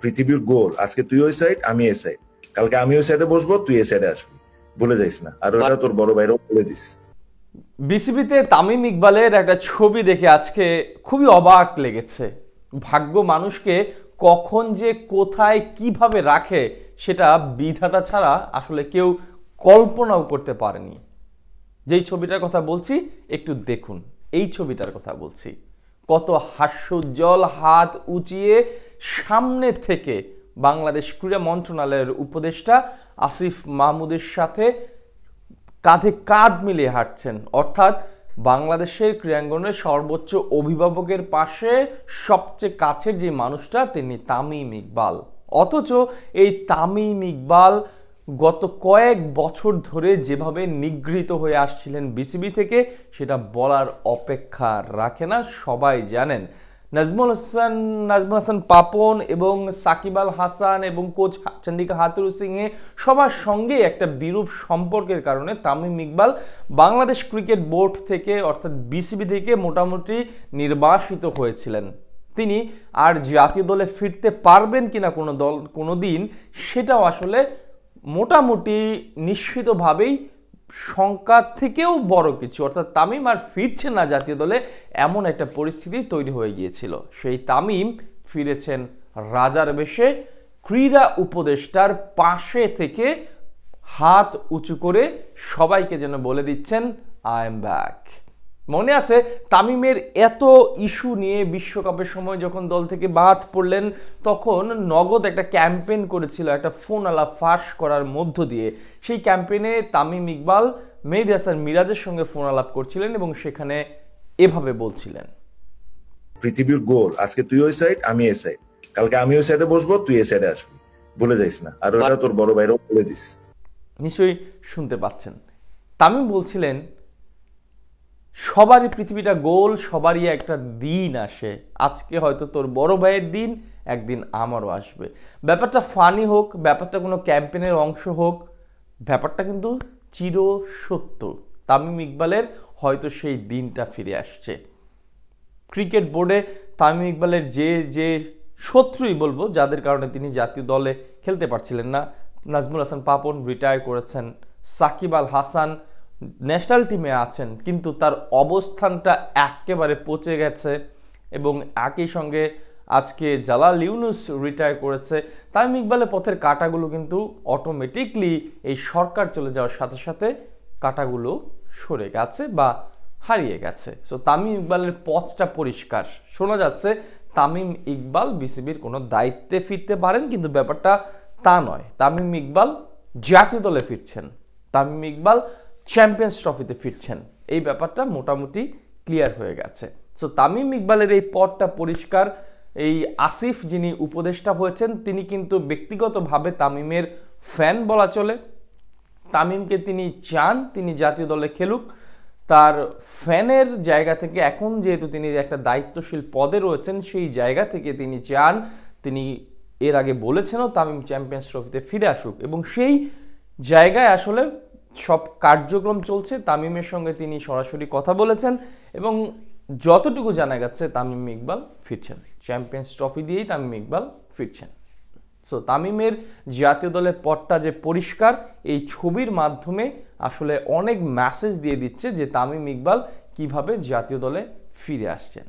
পৃথিবীর গোল, আজকে তুই ওই সাইড আমি এই সাইড, কালকে আমি ওই সাইডে বসবো তুই এই সাইডে আসবি, ভুলে যাইস না। আর ওটা তোর বড় ভাইরাও বলে দিস। বিসিবিতে তামিম ইকবালের একটা ছবি দেখে আজকে খুবই অবাক লেগেছে। ভাগ্য মানুষকে কখন যে কোথায় কিভাবে রাখে সেটা বিধাতা ছাড়া আসলে কেউ কল্পনাও করতে পারেনি। যেই ছবিটার কথা বলছি একটু দেখুন, এই ছবিটার কথা বলছি। কত হাস্যোজ্জ্বল, হাত উঁচিয়ে সামনে থেকে বাংলাদেশ ক্রীড়া মন্ত্রণালয়ের উপদেষ্টা আসিফ মাহমুদের সাথে কাঁধে কাঁধ মিলিয়ে হাঁটছেন, অর্থাৎ বাংলাদেশের ক্রীড়াঙ্গনের সর্বোচ্চ অভিভাবকের পাশে সবচেয়ে কাছের যে মানুষটা তিনি তামিম ইকবাল। অথচ এই তামিম ইকবাল গত কয়েক বছর ধরে যেভাবে নিগৃহীত হয়ে আসছিলেন বিসিবি থেকে সেটা বলার অপেক্ষা রাখে না। সবাই জানেন নাজমুল হাসান পাপন এবং সাকিব আল হাসান এবং কোচ চন্ডিকা হাথুরু সিংহে সবার সঙ্গে একটা বিরূপ সম্পর্কের কারণে তামিম ইকবাল বাংলাদেশ ক্রিকেট বোর্ড থেকে অর্থাৎ বিসিবি থেকে মোটামুটি নির্বাসিত হয়েছিলেন। তিনি আর জাতীয় দলে ফিরতে পারবেন কিনা কোনো দিন সেটাও আসলে মোটামুটি নিশ্চিতভাবেই সংখ্যা থেকেও বড় কিছু, অর্থাৎ তামিম আর ফিরছে না জাতীয় দলে, এমন একটা পরিস্থিতি তৈরি হয়ে গিয়েছিল। সেই তামিম ফিরেছেন রাজার বেশে, ক্রীড়া উপদেষ্টার পাশে থেকে হাত উঁচু করে সবাইকে যেন বলে দিচ্ছেন আই এম ব্যাক। মনে আছে তামিমের এত ইস্যু নিয়ে বিশ্বকাপের সময় যখন দল থেকে বাদ পড়লেন তখন নগদ একটা ক্যাম্পেইন করেছিল একটা ফোন আলাপ ফাঁস করার মধ্য দিয়ে। সেই ক্যাম্পেইনে তামিম ইকবাল মেহেদী হাসান মিরাজের সঙ্গে ফোন আলাপ করছিলেন এবং সেখানে এভাবে বলছিলেন, পৃথিবীর গোল, আজকে তুই ওই সাইড আমি এই সাইড, কালকে আমি ওই সাইডে বসবো তুই এই সাইডে আসবি, ভুলে যাইস না। আর ওটা তোর বড় ভাইরাও বলে দিস। নিশ্চয়ই শুনতে পাচ্ছেন তামিম বলছিলেন সবারই পৃথিবীটা গোল, সবারই একটা দিন আসে, আজকে হয়তো তোর বড় ভাইয়ের দিন, একদিন আমারও আসবে। ব্যাপারটা ফানি হোক, ব্যাপারটা কোনো ক্যাম্পেইনের অংশ হোক, ব্যাপারটা কিন্তু চির সত্য। তামিম ইকবালের হয়তো সেই দিনটা ফিরে আসছে। ক্রিকেট বোর্ডে তামিম ইকবালের যে শত্রুই বলবো, যাদের কারণে তিনি জাতীয় দলে খেলতে পারছিলেন না, নাজমুল হাসান পাপন রিটায়ার করেছেন, সাকিব আল হাসান ন্যাশনাল টিমে আছেন কিন্তু তার অবস্থানটা একেবারে পচে গেছে, এবং একই সঙ্গে আজকে জালাল ইউনুস রিটায়ার করেছে। তামিম ইকবালের পথের কাঁটাগুলো কিন্তু অটোমেটিকলি এই সরকার চলে যাওয়ার সাথে সাথে কাঁটাগুলো সরে গেছে বা হারিয়ে গেছে। সো তামিম ইকবালের পথটা পরিষ্কার। শোনা যাচ্ছে তামিম ইকবাল বিসিবির কোনো দায়িত্বে ফিরতে পারেন, কিন্তু ব্যাপারটা তা নয়। তামিম ইকবাল জাতীয় দলে ফিরছেন, তামিম ইকবাল চ্যাম্পিয়ন্স ট্রফিতে ফিরছেন, এই ব্যাপারটা মোটামুটি ক্লিয়ার হয়ে গেছে। সো তামিম ইকবালের এই পথটা পরিষ্কার। এই আসিফ যিনি উপদেষ্টা হয়েছেন তিনি কিন্তু ব্যক্তিগতভাবে তামিমের ফ্যান বলা চলে। তামিমকে তিনি চান তিনি জাতীয় দলে খেলুক। তার ফ্যানের জায়গা থেকে এখন যেহেতু তিনি একটা দায়িত্বশীল পদে রয়েছেন সেই জায়গা থেকে তিনি চান, তিনি এর আগে বলেছেনও তামিম চ্যাম্পিয়ন্স ট্রফিতে ফিরে আসুক, এবং সেই জায়গায় আসলে সব কার্যক্রম চলছে। তামিমের সঙ্গে তিনি সরাসরি কথা বলেছেন এবং যতটুকু জানা গেছে তামিম ইকবাল ফিরছেন, চ্যাম্পিয়ন্স ট্রফি দিয়েই তামিম ইকবাল ফিরছেন। সো তামিমের জাতীয় দলের পথটা যে পরিষ্কার, এই ছবির মাধ্যমে আসলে অনেক মেসেজ দিয়ে দিচ্ছে যে তামিম ইকবাল কিভাবে জাতীয় দলে ফিরে আসছেন।